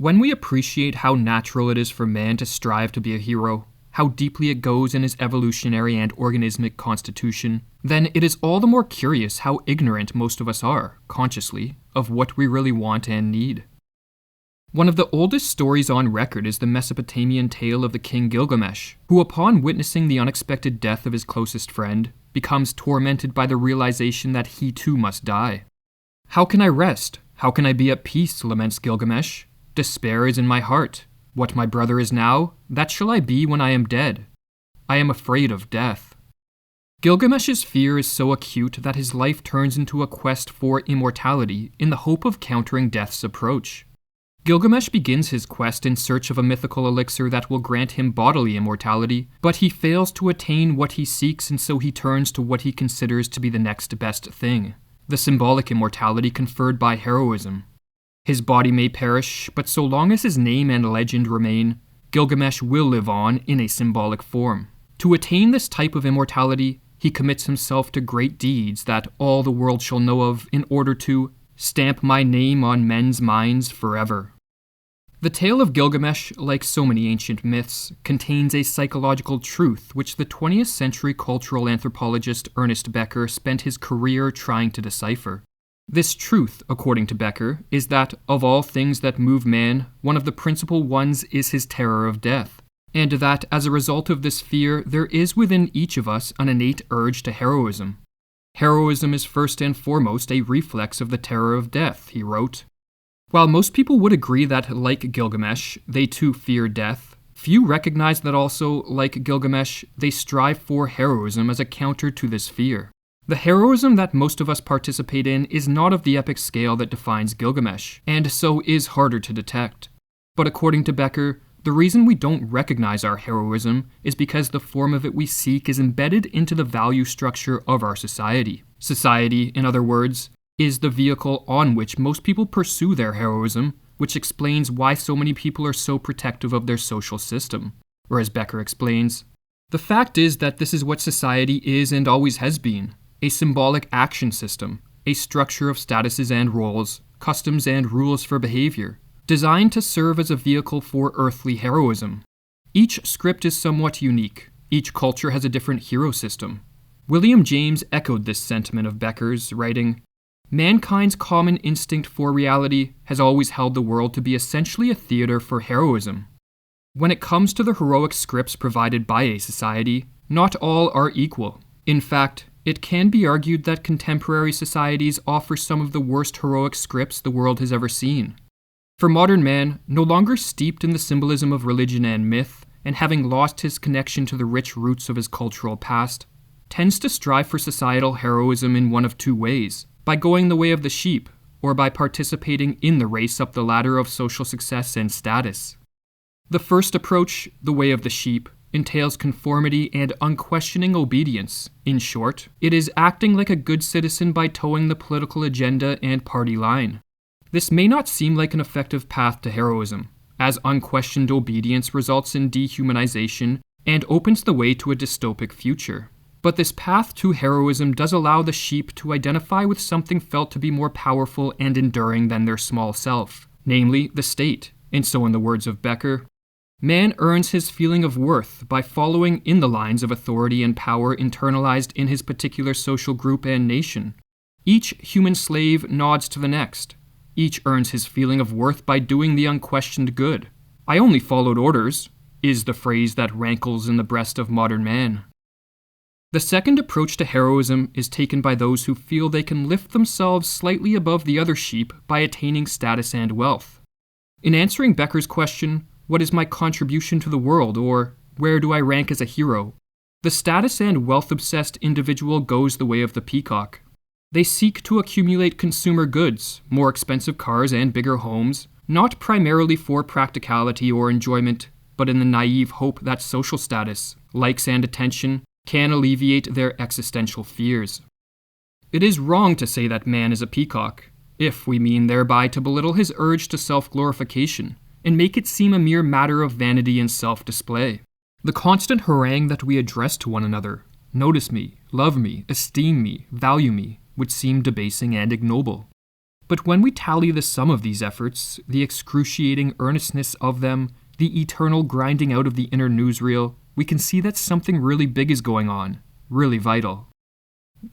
When we appreciate how natural it is for man to strive to be a hero, how deeply it goes in his evolutionary and organismic constitution, then it is all the more curious how ignorant most of us are, consciously, of what we really want and need. One of the oldest stories on record is the Mesopotamian tale of the king Gilgamesh, who upon witnessing the unexpected death of his closest friend, becomes tormented by the realization that he too must die. "How can I rest? How can I be at peace?" laments Gilgamesh. "Despair is in my heart. What my brother is now, that shall I be when I am dead. I am afraid of death." Gilgamesh's fear is so acute that his life turns into a quest for immortality in the hope of countering death's approach. Gilgamesh begins his quest in search of a mythical elixir that will grant him bodily immortality, but he fails to attain what he seeks, and so he turns to what he considers to be the next best thing, the symbolic immortality conferred by heroism. His body may perish, but so long as his name and legend remain, Gilgamesh will live on in a symbolic form. To attain this type of immortality, he commits himself to great deeds that all the world shall know of in order to stamp my name on men's minds forever. The tale of Gilgamesh, like so many ancient myths, contains a psychological truth which the 20th century cultural anthropologist Ernest Becker spent his career trying to decipher. This truth, according to Becker, is that, of all things that move man, one of the principal ones is his terror of death, and that, as a result of this fear, there is within each of us an innate urge to heroism. "Heroism is first and foremost a reflex of the terror of death," he wrote. While most people would agree that, like Gilgamesh, they too fear death, few recognize that also, like Gilgamesh, they strive for heroism as a counter to this fear. The heroism that most of us participate in is not of the epic scale that defines Gilgamesh, and so is harder to detect. But according to Becker, the reason we don't recognize our heroism is because the form of it we seek is embedded into the value structure of our society. Society, in other words, is the vehicle on which most people pursue their heroism, which explains why so many people are so protective of their social system. Or as Becker explains, "The fact is that this is what society is and always has been, a symbolic action system, a structure of statuses and roles, customs and rules for behavior, designed to serve as a vehicle for earthly heroism. Each script is somewhat unique. Each culture has a different hero system." William James echoed this sentiment of Becker's, writing, "Mankind's common instinct for reality has always held the world to be essentially a theater for heroism. When it comes to the heroic scripts provided by a society, not all are equal. In fact, it can be argued that contemporary societies offer some of the worst heroic scripts the world has ever seen. For modern man, no longer steeped in the symbolism of religion and myth, and having lost his connection to the rich roots of his cultural past, tends to strive for societal heroism in one of two ways: by going the way of the sheep, or by participating in the race up the ladder of social success and status. The first approach, the way of the sheep, entails conformity and unquestioning obedience. In short, it is acting like a good citizen by towing the political agenda and party line. This may not seem like an effective path to heroism, as unquestioned obedience results in dehumanization and opens the way to a dystopic future. But this path to heroism does allow the sheep to identify with something felt to be more powerful and enduring than their small self, namely the state. And so, in the words of Becker, "Man earns his feeling of worth by following in the lines of authority and power internalized in his particular social group and nation. Each human slave nods to the next. Each earns his feeling of worth by doing the unquestioned good. 'I only followed orders,' is the phrase that rankles in the breast of modern man." The second approach to heroism is taken by those who feel they can lift themselves slightly above the other sheep by attaining status and wealth. In answering Becker's question, "What is my contribution to the world?" or "Where do I rank as a hero?" the status and wealth-obsessed individual goes the way of the peacock. They seek to accumulate consumer goods, more expensive cars and bigger homes, not primarily for practicality or enjoyment, but in the naive hope that social status, likes and attention, can alleviate their existential fears. It is wrong to say that man is a peacock, if we mean thereby to belittle his urge to self-glorification, and make it seem a mere matter of vanity and self-display. The constant harangue that we address to one another, "Notice me, love me, esteem me, value me," would seem debasing and ignoble. But when we tally the sum of these efforts, the excruciating earnestness of them, the eternal grinding out of the inner newsreel, we can see that something really big is going on, really vital.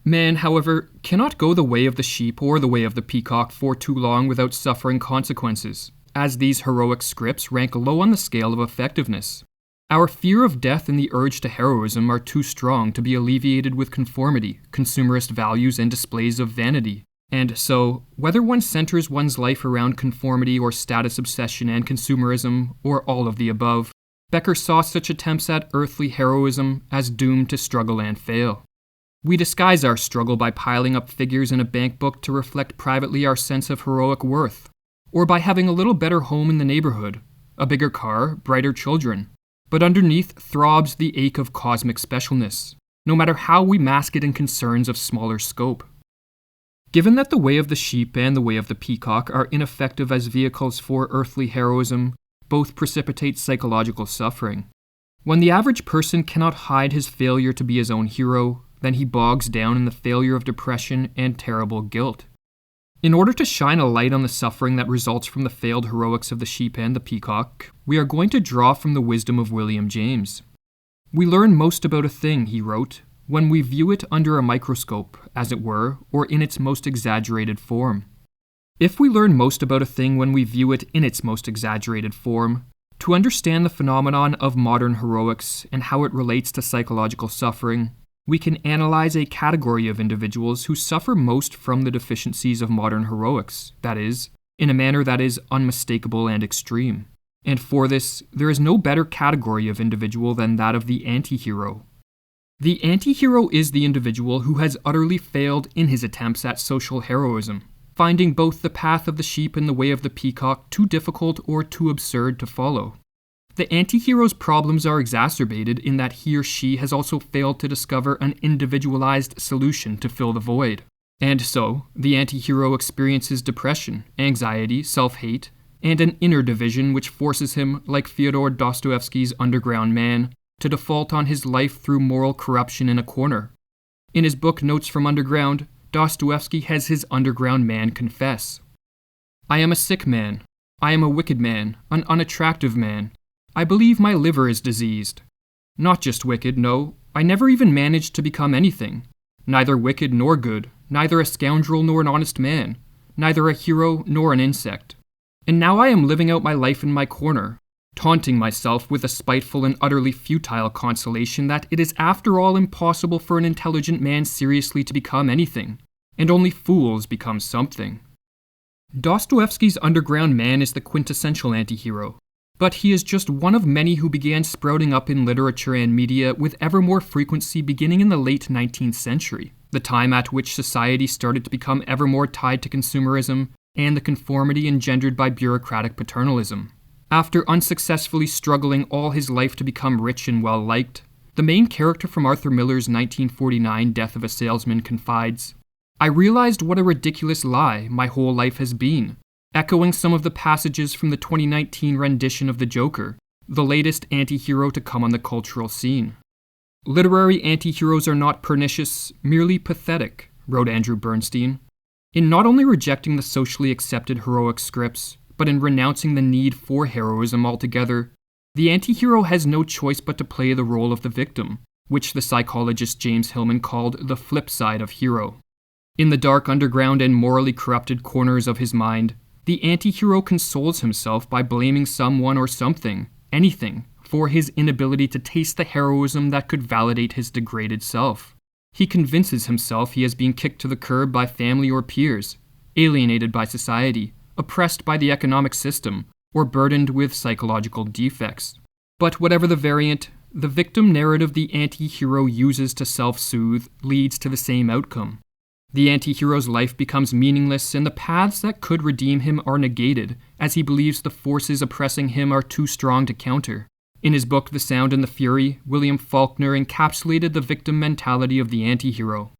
Man, however, cannot go the way of the sheep or the way of the peacock for too long without suffering consequences, as these heroic scripts rank low on the scale of effectiveness. Our fear of death and the urge to heroism are too strong to be alleviated with conformity, consumerist values, and displays of vanity. And so, whether one centers one's life around conformity or status obsession and consumerism, or all of the above, Becker saw such attempts at earthly heroism as doomed to struggle and fail. We disguise our struggle by piling up figures in a bank book to reflect privately our sense of heroic worth, or by having a little better home in the neighborhood, a bigger car, brighter children. But underneath throbs the ache of cosmic specialness, no matter how we mask it in concerns of smaller scope. Given that the way of the sheep and the way of the peacock are ineffective as vehicles for earthly heroism, both precipitate psychological suffering. When the average person cannot hide his failure to be his own hero, then he bogs down in the failure of depression and terrible guilt. In order to shine a light on the suffering that results from the failed heroics of the sheep and the peacock, we are going to draw from the wisdom of William James. We learn most about a thing, he wrote, when we view it under a microscope, as it were, or in its most exaggerated form. If we learn most about a thing when we view it in its most exaggerated form, to understand the phenomenon of modern heroics and how it relates to psychological suffering, we can analyze a category of individuals who suffer most from the deficiencies of modern heroics, that is, in a manner that is unmistakable and extreme. And for this, there is no better category of individual than that of the anti-hero. The anti-hero is the individual who has utterly failed in his attempts at social heroism, finding both the path of the sheep and the way of the peacock too difficult or too absurd to follow. The anti-hero's problems are exacerbated in that he or she has also failed to discover an individualized solution to fill the void. And so, the anti-hero experiences depression, anxiety, self-hate, and an inner division which forces him, like Fyodor Dostoevsky's underground man, to default on his life through moral corruption in a corner. In his book Notes from Underground, Dostoevsky has his underground man confess. I am a sick man. I am a wicked man, an unattractive man. I believe my liver is diseased. Not just wicked, no, I never even managed to become anything. Neither wicked nor good, neither a scoundrel nor an honest man, neither a hero nor an insect. And now I am living out my life in my corner, taunting myself with a spiteful and utterly futile consolation that it is after all impossible for an intelligent man seriously to become anything, and only fools become something. Dostoevsky's underground man is the quintessential anti-hero, but he is just one of many who began sprouting up in literature and media with ever more frequency beginning in the late 19th century, the time at which society started to become ever more tied to consumerism and the conformity engendered by bureaucratic paternalism. After unsuccessfully struggling all his life to become rich and well-liked, the main character from Arthur Miller's 1949 Death of a Salesman confides, I realized what a ridiculous lie my whole life has been, echoing some of the passages from the 2019 rendition of The Joker, the latest anti-hero to come on the cultural scene. Literary anti-heroes are not pernicious, merely pathetic, wrote Andrew Bernstein, in not only rejecting the socially accepted heroic scripts, but in renouncing the need for heroism altogether. The anti-hero has no choice but to play the role of the victim, which the psychologist James Hillman called the flip side of hero. In the dark underground and morally corrupted corners of his mind, the anti-hero consoles himself by blaming someone or something, anything, for his inability to taste the heroism that could validate his degraded self. He convinces himself he has been kicked to the curb by family or peers, alienated by society, oppressed by the economic system, or burdened with psychological defects. But whatever the variant, the victim narrative the anti-hero uses to self-soothe leads to the same outcome. The anti-hero's life becomes meaningless and the paths that could redeem him are negated, as he believes the forces oppressing him are too strong to counter. In his book The Sound and the Fury, William Faulkner encapsulated the victim mentality of the anti-hero.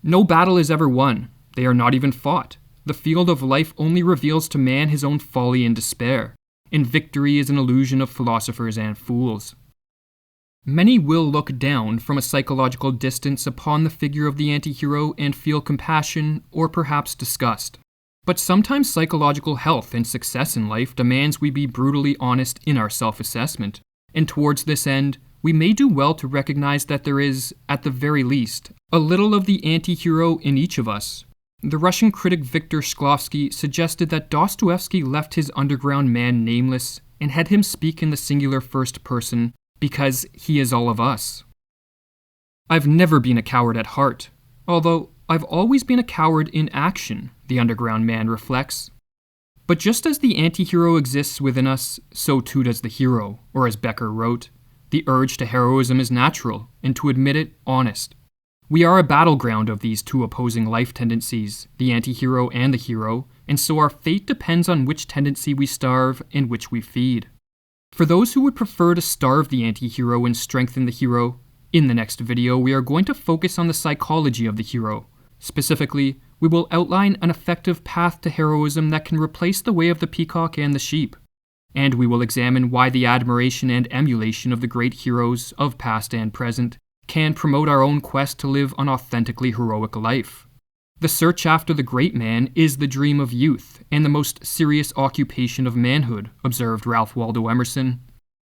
No battle is ever won. They are not even fought. The field of life only reveals to man his own folly and despair, and victory is an illusion of philosophers and fools. Many will look down from a psychological distance upon the figure of the anti-hero and feel compassion or perhaps disgust. But sometimes psychological health and success in life demands we be brutally honest in our self-assessment, and towards this end, we may do well to recognize that there is, at the very least, a little of the anti-hero in each of us. The Russian critic Viktor Shklovsky suggested that Dostoevsky left his underground man nameless and had him speak in the singular first person because he is all of us. I've never been a coward at heart, although I've always been a coward in action, the underground man reflects. But just as the anti-hero exists within us, so too does the hero, or as Becker wrote, the urge to heroism is natural, and to admit it, honest. We are a battleground of these two opposing life tendencies, the anti-hero and the hero, and so our fate depends on which tendency we starve and which we feed. For those who would prefer to starve the anti-hero and strengthen the hero, in the next video we are going to focus on the psychology of the hero. Specifically, we will outline an effective path to heroism that can replace the way of the peacock and the sheep. And we will examine why the admiration and emulation of the great heroes of past and present can promote our own quest to live an authentically heroic life. The search after the great man is the dream of youth and the most serious occupation of manhood, observed Ralph Waldo Emerson.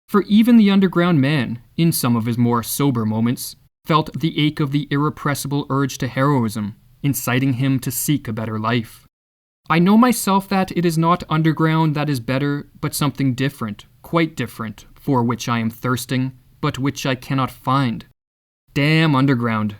For even the underground man, in some of his more sober moments, felt the ache of the irrepressible urge to heroism, inciting him to seek a better life. I know myself that it is not underground that is better, but something different, quite different, for which I am thirsting, but which I cannot find. Damn underground.